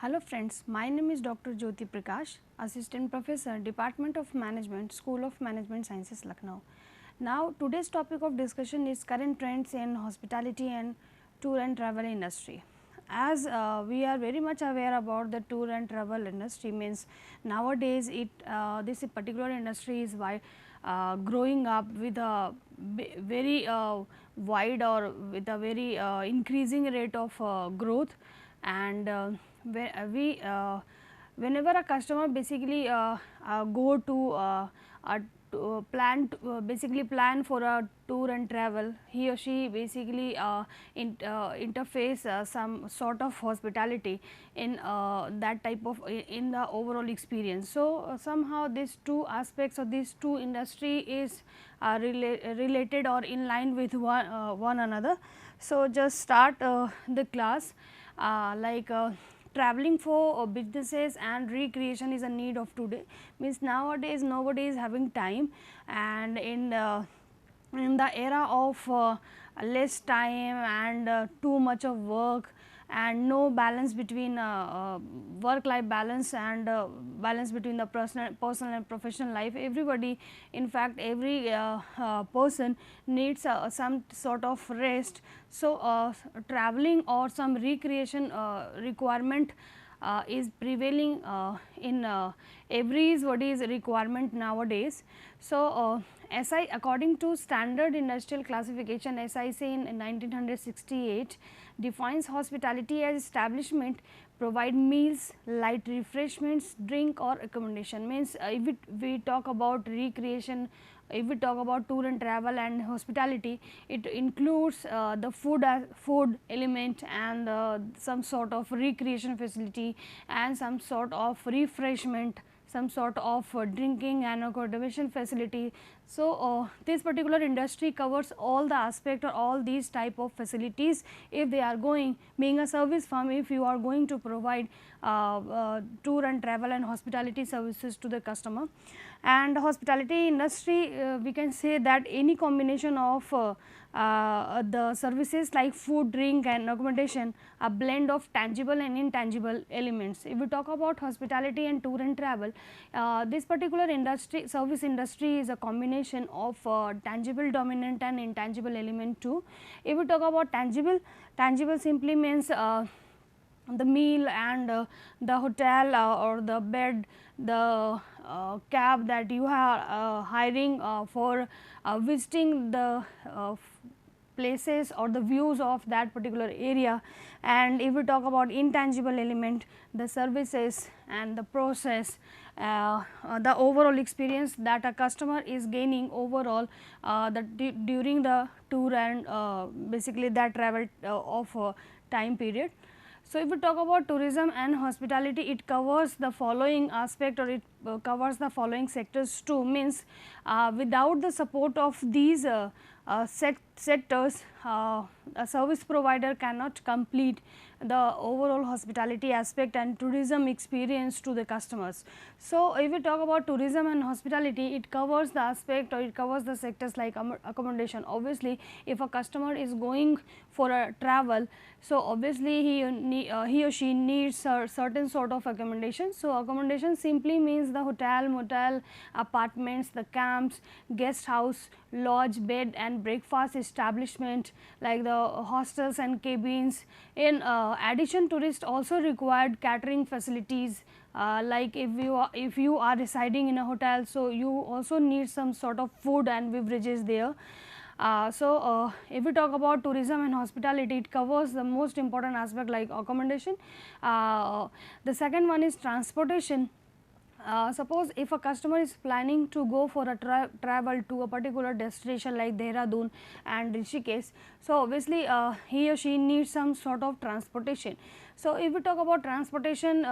Hello friends, my name is Dr. Jyoti Prakash, Assistant Professor, Department of Management, School of Management Sciences, Lucknow. Now, today's topic of discussion is current trends in hospitality and tour and travel industry. As we are very much aware about the tour and travel industry, means nowadays this particular industry is growing up with a very wide or with a very increasing rate of growth, and whenever a customer basically go to basically plan for a tour and travel, he or she basically interface some sort of hospitality in that type of in the overall experience. So, somehow these two aspects of these two industry is related or in line with one another. So, just start the class traveling for businesses and recreation is a need of today, means nowadays nobody is having time, and in the era of less time and too much of work and no balance between work life balance and balance between the personal and professional life, everybody, in fact every person needs some sort of rest. So, traveling or some recreation requirement is prevailing in everybody's requirement nowadays. So, SI according to standard industrial classification SIC in 1968 defines hospitality as establishment provide meals, light refreshments, drink or accommodation. Means if we talk about recreation, if we talk about tour and travel and hospitality, it includes the food element and some sort of recreation facility and some sort of refreshment, some sort of drinking and accommodation facility. So, this particular industry covers all the aspect or all these type of facilities if they are going, being a service firm, if you are going to provide tour and travel and hospitality services to the customer. And hospitality industry, we can say that any combination of the services like food, drink and accommodation, a blend of tangible and intangible elements. If we talk about hospitality and tour and travel, this particular industry, service industry, is a combination of tangible dominant and intangible element too. If we talk about tangible simply means the meal and the hotel or the bed, the cab that you are hiring for visiting the places or the views of that particular area. And if we talk about intangible element, the services and the process, the overall experience that a customer is gaining overall during the tour and basically that travel of time period. So, if we talk about tourism and hospitality, it covers the following aspect or it covers the following sectors too, means without the support of these sectors, a service provider cannot complete the overall hospitality aspect and tourism experience to the customers. So, if we talk about tourism and hospitality, it covers the aspect or it covers the sectors like accommodation. Obviously, if a customer is going for a travel, so obviously he or she needs a certain sort of accommodation. So, accommodation simply means the hotel, motel, apartments, the camps, guest house, lodge, bed and breakfast establishment like the hostels and cabins. In addition, tourists also required catering facilities, like if you are residing in a hotel, so you also need some sort of food and beverages there. If we talk about tourism and hospitality, it covers the most important aspect like accommodation. The second one is transportation. Suppose if a customer is planning to go for a travel to a particular destination like Dehradun and Rishikesh, so obviously he or she needs some sort of transportation. So, if we talk about transportation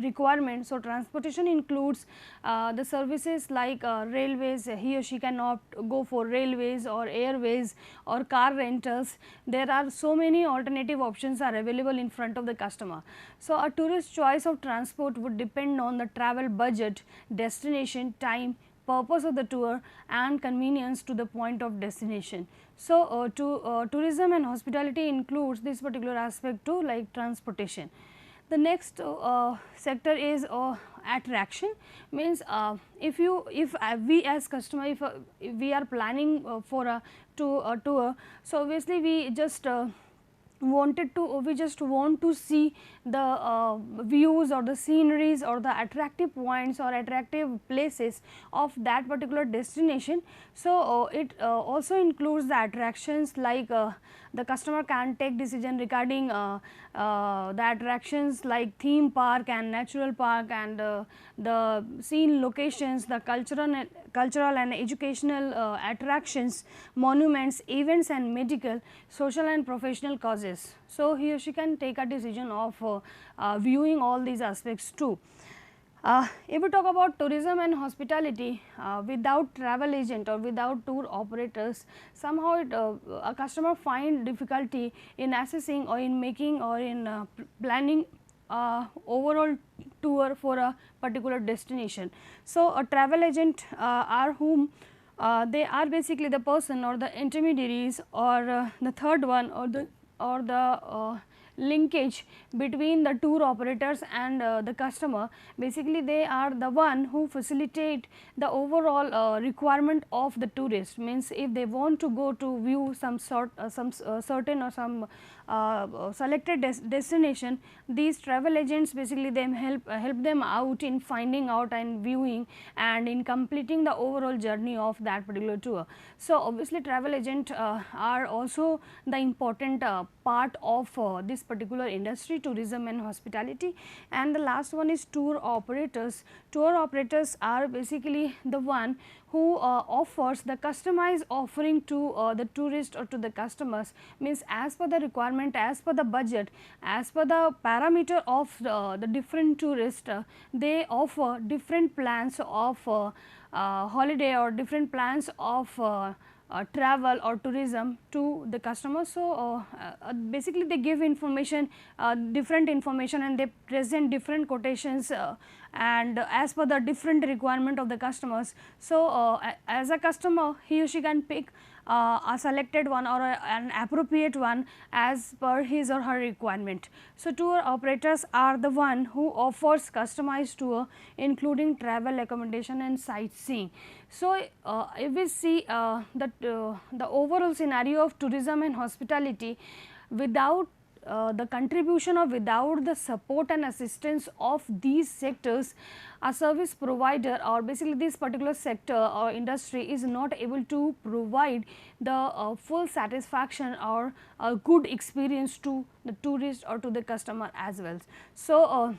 requirements, so transportation includes the services like railways, he or she can opt go for railways or airways or car rentals. There are so many alternative options are available in front of the customer. So, a tourist choice of transport would depend on the travel budget, destination, time, purpose of the tour and convenience to the point of destination. So, tourism and hospitality includes this particular aspect too, like transportation. The next sector is attraction, means if we as customer, if we are planning for a tour, so obviously we just we just want to see the views or the sceneries or the attractive points or attractive places of that particular destination. So it also includes the attractions, like the customer can take decision regarding the attractions like theme park and natural park, and the scene locations, the cultural and educational attractions, monuments, events and medical, social and professional causes. So he or she can take a decision of viewing all these aspects too. If we talk about tourism and hospitality, without travel agent or without tour operators, somehow a customer find difficulty in assessing or in making or in planning overall tour for a particular destination. So a travel agent are whom they are basically the person or the intermediaries, or the third one, or the linkage between the tour operators and the customer. Basically they are the one who facilitate the overall requirement of the tourist, means if they want to go to view some certain or some selected destination, these travel agents basically them help them out in finding out and viewing and in completing the overall journey of that particular tour. So obviously travel agent are also the important part of this particular industry, tourism and hospitality. And the last one is tour operators. Tour operators are basically the one who offers the customized offering to the tourist or to the customers, means as per the requirement, as per the budget, as per the parameter of the different tourists, they offer different plans of holiday or different plans of travel or tourism to the customer. So basically they give information, different information, and they present different quotations and as per the different requirement of the customers. So as a customer, he or she can pick a selected one or an appropriate one as per his or her requirement. So tour operators are the one who offers customized tour including travel, accommodation and sightseeing. So if we see the overall scenario of tourism and hospitality, without the contribution or without the support and assistance of these sectors, a service provider or basically this particular sector or industry is not able to provide the full satisfaction or a good experience to the tourist or to the customer as well. So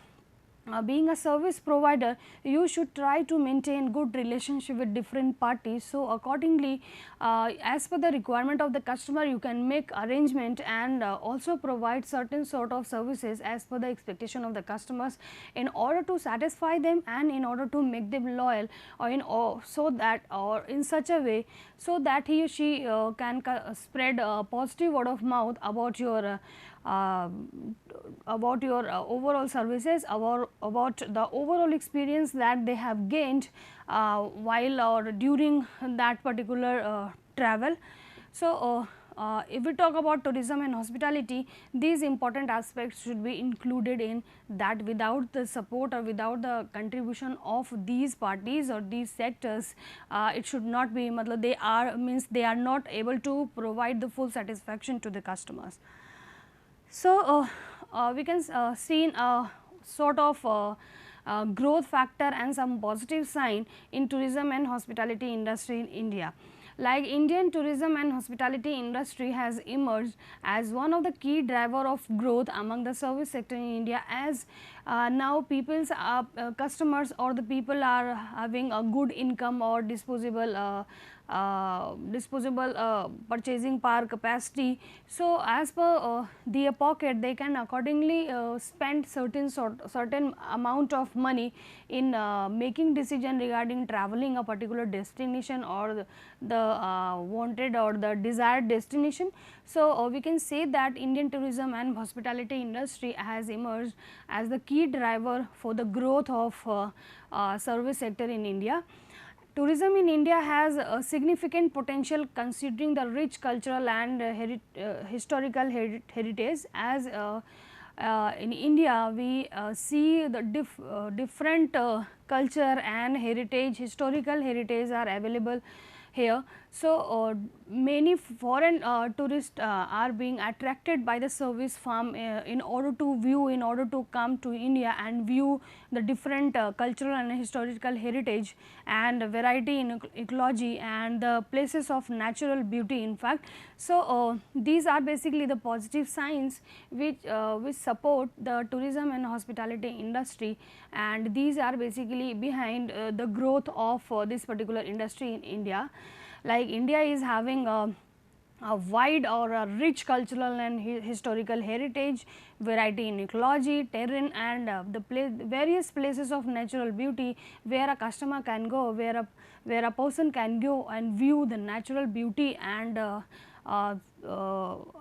being a service provider, you should try to maintain good relationship with different parties. So accordingly, as per the requirement of the customer, you can make arrangement and also provide certain sort of services as per the expectation of the customers in order to satisfy them and in order to make them loyal, or so that or in such a way so that he or she can spread a positive word of mouth about your overall services, about the overall experience that they have gained while or during that particular travel. So if we talk about tourism and hospitality, these important aspects should be included in that. Without the support or without the contribution of these parties or these sectors, it should not be, they are not able to provide the full satisfaction to the customers. So we can see a sort of growth factor and some positive sign in tourism and hospitality industry in India. Like Indian tourism and hospitality industry has emerged as one of the key driver of growth among the service sector in India, as now people's customers or the people are having a good income or disposable purchasing power capacity. So as per their pocket, they can accordingly spend certain amount of money in making decision regarding traveling a particular destination or the wanted or the desired destination. So we can say that Indian tourism and hospitality industry has emerged as the key driver for the growth of service sector in India. Tourism in India has a significant potential considering the rich cultural and historical heritage, as in India we see the different culture and heritage, historical heritage are available here. So, many foreign tourists are being attracted by the service farm in order to view, in order to come to India and view the different cultural and historical heritage and variety in ecology and the places of natural beauty in fact. So, these are basically the positive signs which support the tourism and hospitality industry, and these are basically behind the growth of this particular industry in India. Like India is having a wide or a rich cultural and historical heritage, variety in ecology, terrain and various places of natural beauty where a customer can go, where a person can go and view the natural beauty and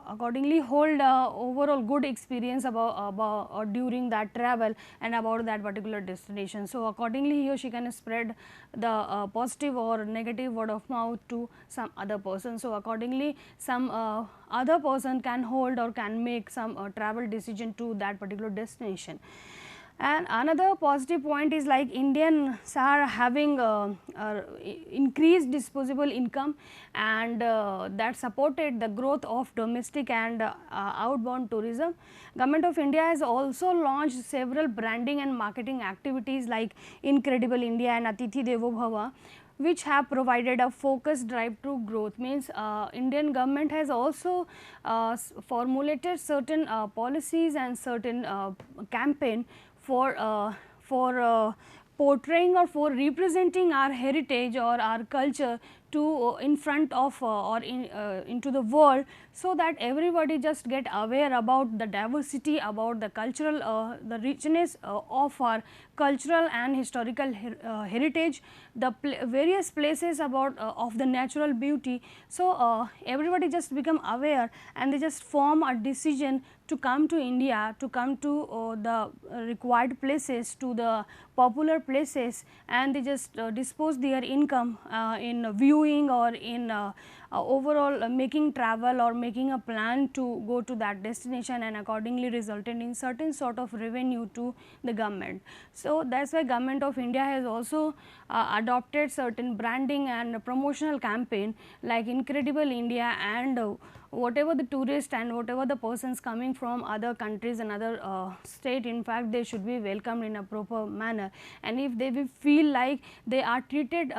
accordingly hold overall good experience about during that travel and about that particular destination. So, accordingly he or she can spread the positive or negative word of mouth to some other person. So, accordingly some other person can hold or can make some travel decision to that particular destination. And another positive point is like Indians are having increased disposable income, and that supported the growth of domestic and outbound tourism. Government of India has also launched several branding and marketing activities like Incredible India and Atithi Devo Bhava, which have provided a focused drive to growth. Means Indian government has also formulated certain policies and certain campaign for portraying or for representing our heritage or our culture to in front of or into the world, so that everybody just get aware about the diversity, about the cultural the richness of our cultural and historical heritage, the various places about of the natural beauty. So, everybody just become aware and they just form a decision to come to India, to come to the required places, to the popular places, and they just dispose their income in viewing or in overall making travel or making a plan to go to that destination, and accordingly resulted in certain sort of revenue to the government. So, that is why Government of India has also adopted certain branding and promotional campaign like Incredible India, and whatever the tourist and whatever the persons coming from other countries and other state, in fact they should be welcomed in a proper manner, and if they will feel like they are treated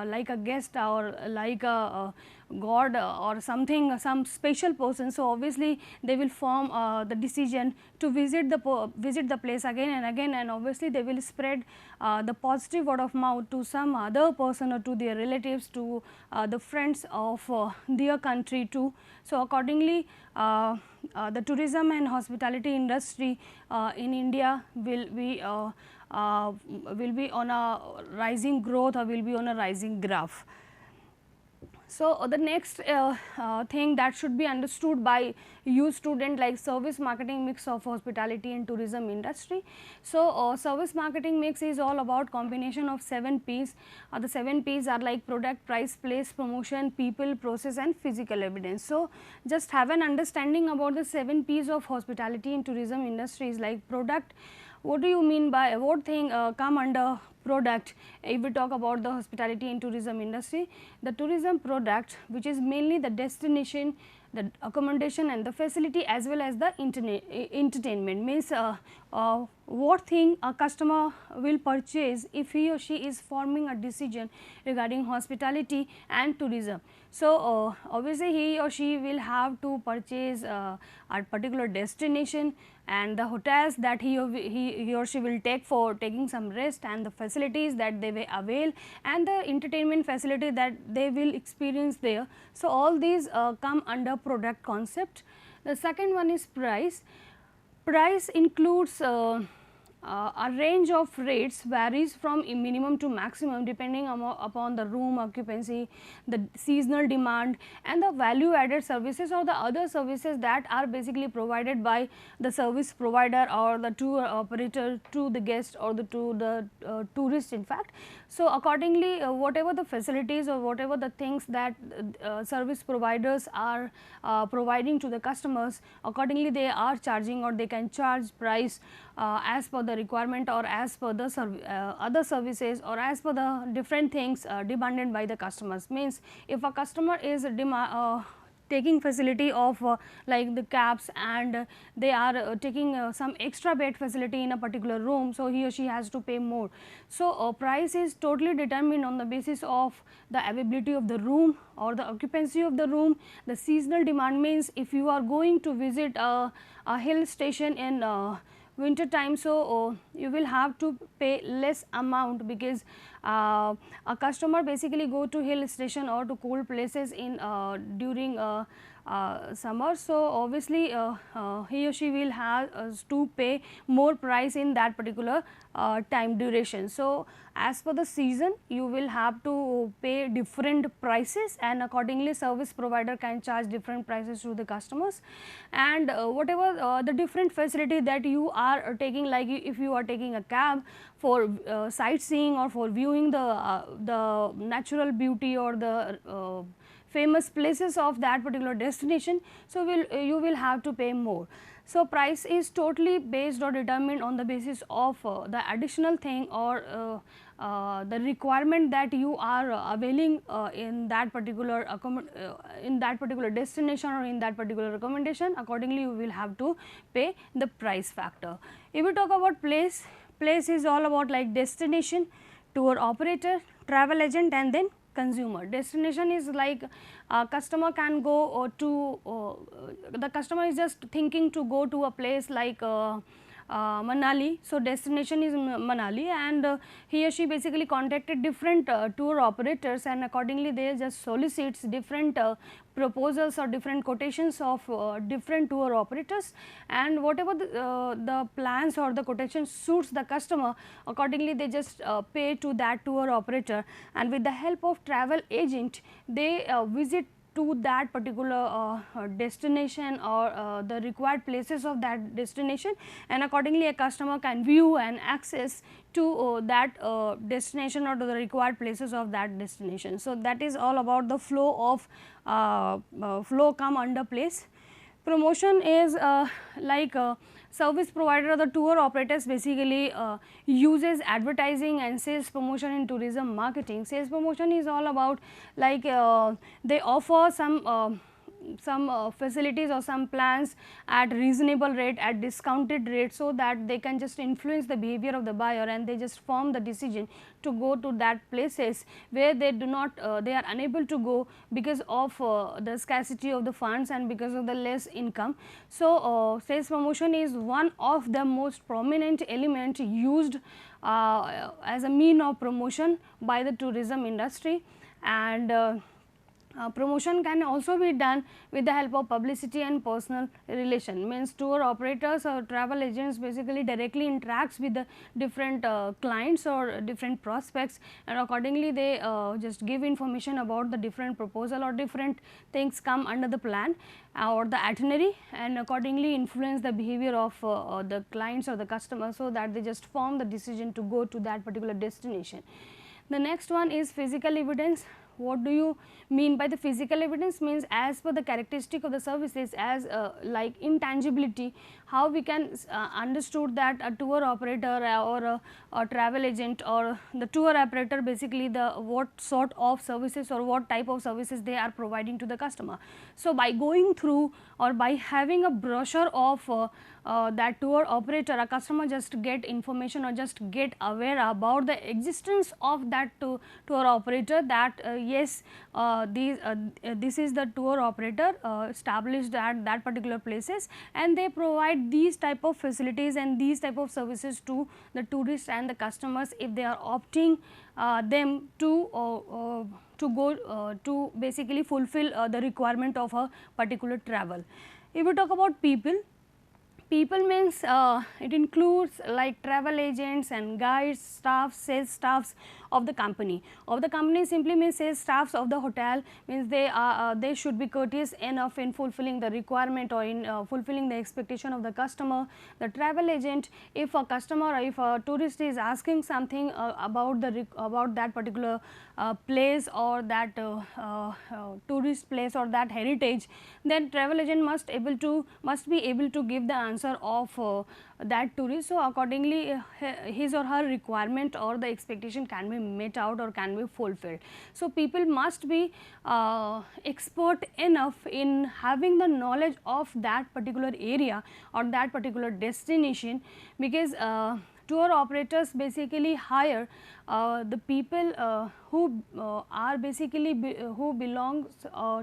like a guest or like a god or something, some special person. So, obviously they will form the decision to visit the place again and again, and obviously they will spread the positive word of mouth to some other person or to their relatives, to the friends of their country too. So, accordingly the tourism and hospitality industry in India will be on a rising growth or will be on a rising graph. So, the next thing that should be understood by you student, like service marketing mix of hospitality and tourism industry. So, service marketing mix is all about combination of 7 P's. The 7 P's are like product, price, place, promotion, people, process and physical evidence. So, just have an understanding about the 7 P's of hospitality and tourism industries. Like product, what do you mean by what thing come under product? If we talk about the hospitality and tourism industry, the tourism product, which is mainly the destination, the accommodation and the facility as well as the entertainment, means what thing a customer will purchase if he or she is forming a decision regarding hospitality and tourism. So, obviously he or she will have to purchase a particular destination and the hotels that he or she will take for taking some rest, and the facilities that they will avail, and the entertainment facility that they will experience there. So, all these come under product concept. The second one is price. Price includes a range of rates varies from minimum to maximum depending upon the room occupancy, the seasonal demand, and the value added services or the other services that are basically provided by the service provider or the tour operator to the guest or to the tourist in fact. So, accordingly whatever the facilities or whatever the things that service providers are providing to the customers, accordingly they are charging or they can charge price as per the requirement or as per the other services or as per the different things demanded by the customers. Means if a customer is taking facility of like the cabs and they are taking some extra bed facility in a particular room, so he or she has to pay more. So, price is totally determined on the basis of the availability of the room or the occupancy of the room. The seasonal demand means if you are going to visit a hill station in winter time, so you will have to pay less amount because a customer basically go to hill station or to cold places in during summer. So, obviously he or she will have to pay more price in that particular time duration. So, as per the season you will have to pay different prices and accordingly service provider can charge different prices to the customers. And whatever the different facility that you are taking, like if you are taking a cab for sightseeing or for viewing the natural beauty or the famous places of that particular destination, so you will have to pay more. So, price is totally based or determined on the basis of the additional thing or the requirement that you are availing in that particular destination or in that particular accommodation. Accordingly, you will have to pay the price factor. If we talk about place, place is all about like destination, tour operator, travel agent and then consumer. Destination is like customer can go to the customer is just thinking to go to a place like Manali. So, destination is Manali and he or she basically contacted different tour operators and accordingly they just solicits different proposals or different quotations of different tour operators, and whatever the plans or the quotation suits the customer, accordingly they just pay to that tour operator, and with the help of travel agent they visit to that particular destination or the required places of that destination, and accordingly a customer can view and access to that destination or to the required places of that destination. So, that is all about the flow of flow come under place. Promotion is like service provider or the tour operators basically uses advertising and sales promotion in tourism marketing. Sales promotion is all about like they offer some facilities or some plans at reasonable rate, at discounted rate, so that they can just influence the behavior of the buyer and they just form the decision to go to that places where they do not they are unable to go because of the scarcity of the funds and because of the less income. So, sales promotion is one of the most prominent element used as a mean of promotion by the tourism industry, and promotion can also be done with the help of publicity and personal relation. Means tour operators or travel agents basically directly interacts with the different clients or different prospects, and accordingly they just give information about the different proposal or different things come under the plan or the itinerary, and accordingly influence the behavior of the clients or the customers, so that they just form the decision to go to that particular destination. The next one is physical evidence. What do you mean by the physical evidence? Means as per the characteristic of the services, as like intangibility, how we can understood that a tour operator or a travel agent or the tour operator basically the what sort of services or what type of services they are providing to the customer. So, by going through or by having a brochure of that tour operator, a customer just get information or just get aware about the existence of that tour operator, that yes this is the tour operator established at that particular places, and they provide these type of facilities and these type of services to the tourists and the customers if they are opting them to go to basically fulfill the requirement of a particular travel. If we talk about people, people means it includes like travel agents and guides, staff, sales staffs of the company. Of the company simply means sales staffs of the hotel, means they should be courteous enough in fulfilling the requirement or in fulfilling the expectation of the customer. The travel agent, if a customer or if a tourist is asking something about that particular place or that tourist place or that heritage, then travel agent must be able to give the answer of that tourist. So, accordingly his or her requirement or the expectation can be met out or can be fulfilled. So, people must be expert enough in having the knowledge of that particular area or that particular destination, because tour operators basically hire the people who are basically who belongs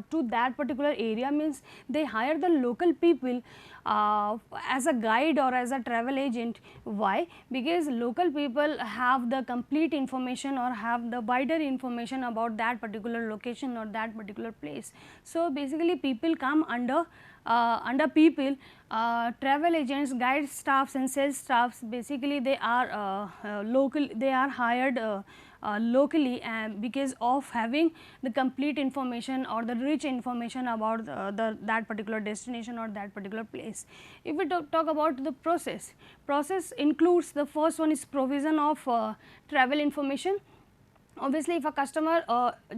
to that particular area, means they hire the local people as a guide or as a travel agent. Why? Because local people have the complete information or have the wider information about that particular location or that particular place. So, basically people come under people, travel agents, guide staffs and sales staffs, basically they are local, they are hired locally, and because of having the complete information or the rich information about that particular destination or that particular place. If we talk about the process includes, the first one is provision of travel information. Obviously, if a customer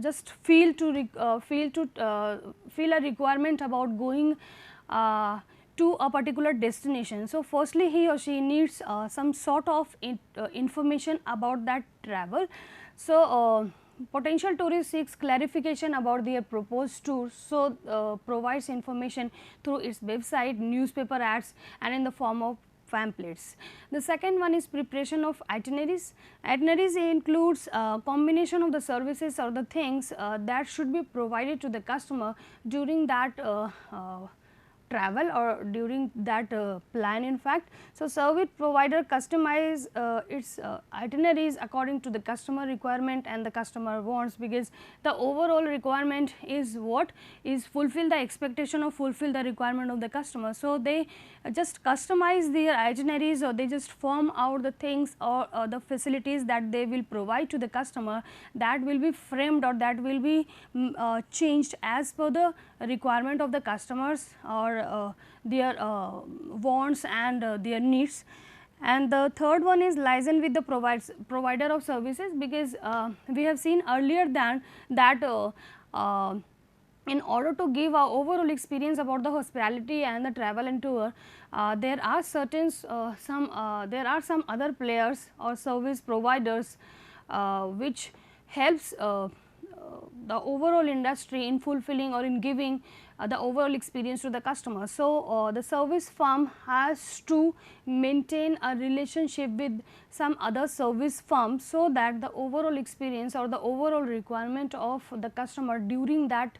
just feel a requirement about going to a particular destination. So, firstly he or she needs some sort of information about that travel. So, potential tourist seeks clarification about their proposed tour. So, provides information through its website, newspaper ads and in the form of pamphlets. The second one is preparation of itineraries. Itineraries includes combination of the services or the things that should be provided to the customer during that travel or during that plan in fact. So, service provider customize its itineraries according to the customer requirement and the customer wants, because the overall requirement is what is fulfill the expectation or fulfill the requirement of the customer. So, they just customize their itineraries or they just form out the things or the facilities that they will provide to the customer, that will be framed or that will be changed as per the requirement of the customers or their wants and their needs. And the third one is liaison with the provider of services, because we have seen earlier that in order to give a overall experience about the hospitality and the travel and tour, there are some other players or service providers which helps the overall industry in fulfilling or in giving the overall experience to the customer. So, the service firm has to maintain a relationship with some other service firm, so that the overall experience or the overall requirement of the customer during that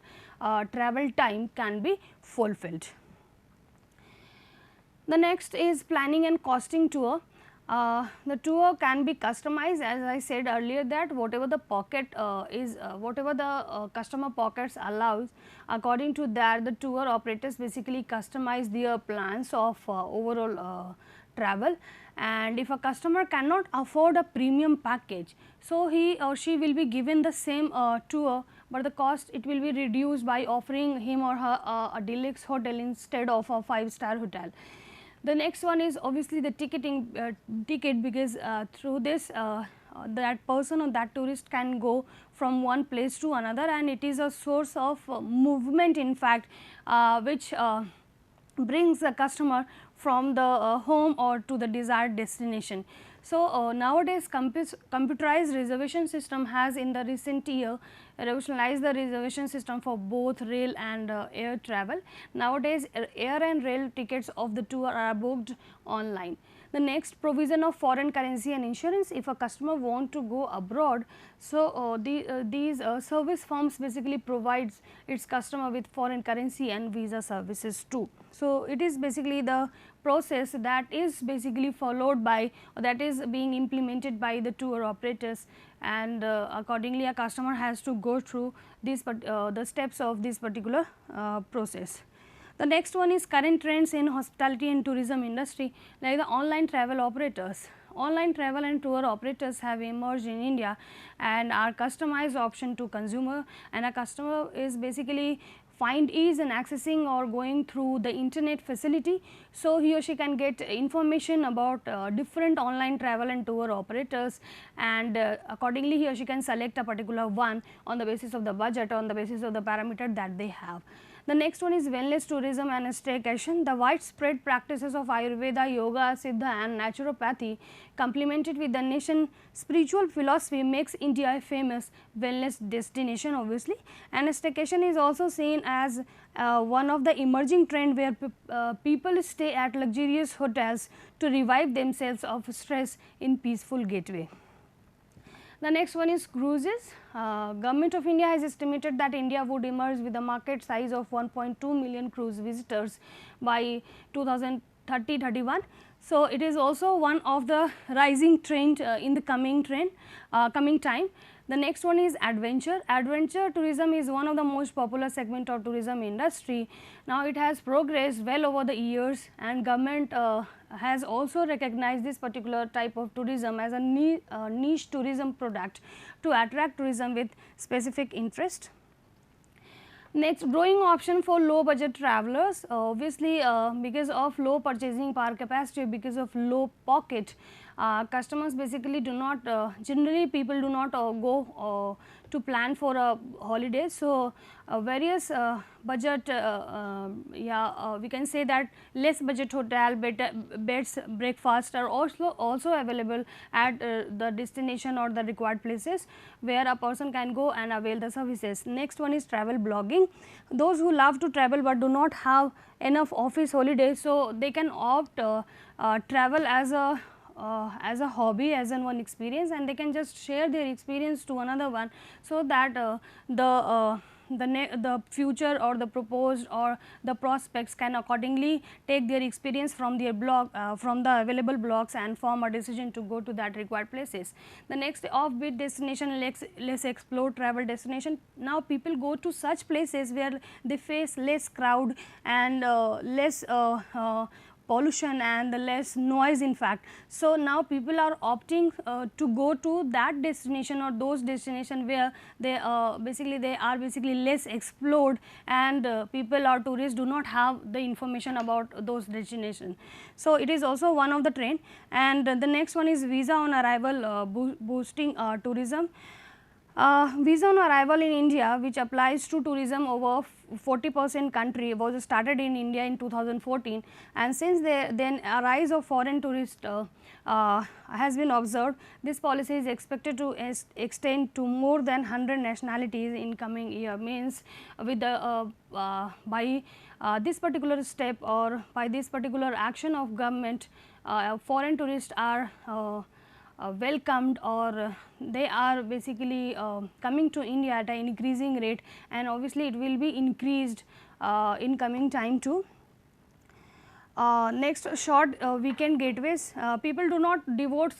travel time can be fulfilled. The next is planning and costing tour. The tour can be customized, as I said earlier, that whatever the pocket whatever the customer pockets allows, according to that the tour operators basically customize their plans of overall travel. And if a customer cannot afford a premium package, so he or she will be given the same tour, but the cost it will be reduced by offering him or her a deluxe hotel instead of a 5-star hotel. The next one is obviously the ticket, because through this that person or that tourist can go from one place to another, and it is a source of movement in fact, which brings the customer from the home or to the desired destination. So, nowadays computerized reservation system has in the recent year revolutionized the reservation system for both rail and air travel. Nowadays, air and rail tickets of the tour are booked online. The next, provision of foreign currency and insurance. If a customer want to go abroad, so these service firms basically provides its customer with foreign currency and visa services too. So, it is basically the process that is basically followed by, or that is being implemented by the tour operators, and accordingly a customer has to go through these the steps of this particular process. The next one is current trends in hospitality and tourism industry, like the online travel operators. Online travel and tour operators have emerged in India and are customized option to consumer, and a customer is basically find ease in accessing or going through the internet facility. So, he or she can get information about different online travel and tour operators, and accordingly he or she can select a particular one on the basis of the budget, on the basis of the parameter that they have. The next one is wellness tourism and staycation. The widespread practices of Ayurveda, Yoga, Siddha and naturopathy complemented with the nation spiritual philosophy makes India a famous wellness destination obviously, and staycation is also seen as one of the emerging trend where people stay at luxurious hotels to revive themselves of stress in peaceful getaway. The next one is cruises. Government of India has estimated that India would emerge with a market size of 1.2 million cruise visitors by 2030-31. So, it is also one of the rising trend in the coming time. The next one is adventure. Adventure tourism is one of the most popular segment of tourism industry. Now, it has progressed well over the years, and government has also recognized this particular type of tourism as a niche tourism product to attract tourism with specific interest. Next, growing option for low budget travelers, obviously because of low purchasing power capacity, because of low pocket, customers basically do not generally people do not go to plan for a holiday. So, various budget we can say that less budget hotel, beds, breakfast are also available at the destination or the required places where a person can go and avail the services. Next one is travel blogging. Those who love to travel but do not have enough office holidays, so they can opt travel as a hobby, as an one experience, and they can just share their experience to another one, so that the future or the proposed or the prospects can accordingly take their experience from their blog, from the available blogs, and form a decision to go to that required places. The next, offbeat destination, less explored travel destination. Now, people go to such places where they face less crowd and less pollution and the less noise in fact. So, now people are opting to go to that destination or those destinations where they are basically less explored, and people or tourists do not have the information about those destinations. So, it is also one of the trend, and the next one is visa on arrival boosting tourism. Visa on arrival in India, which applies to tourism over 40% country, was started in India in 2014, and since then a rise of foreign tourists has been observed. This policy is expected to extend to more than 100 nationalities in coming year. Means with the by this particular step or by this particular action of government, foreign tourists are welcomed, or they are basically coming to India at an increasing rate, and obviously it will be increased in coming time too. Next, short weekend getaways. People do not devote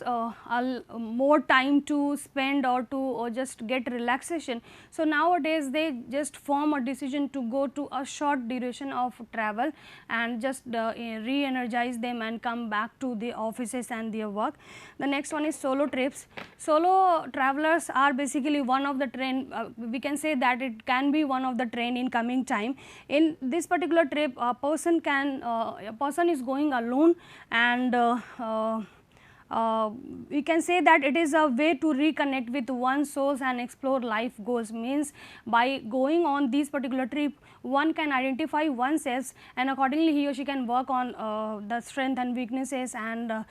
more time to spend or to just get relaxation. So, nowadays they just form a decision to go to a short duration of travel and just re-energize them and come back to the offices and their work. The next one is solo trips. Solo travelers are basically one of the trend, we can say that it can be one of the trend in coming time. In this particular trip, a person is going alone, and we can say that it is a way to reconnect with one's souls and explore life goals. Means by going on this particular trip, one can identify oneself, and accordingly he or she can work on the strength and weaknesses, and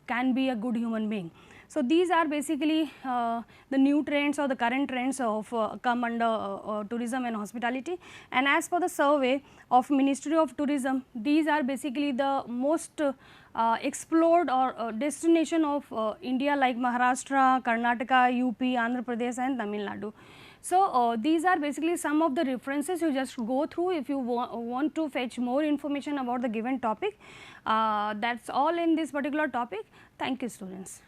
can be a good human being. So, these are basically the new trends or the current trends of come under tourism and hospitality. And as per the survey of Ministry of Tourism, these are basically the most explored or destination of India, like Maharashtra, Karnataka, UP, Andhra Pradesh and Tamil Nadu. So, these are basically some of the references you just go through if you want to fetch more information about the given topic. That is all in this particular topic. Thank you, students.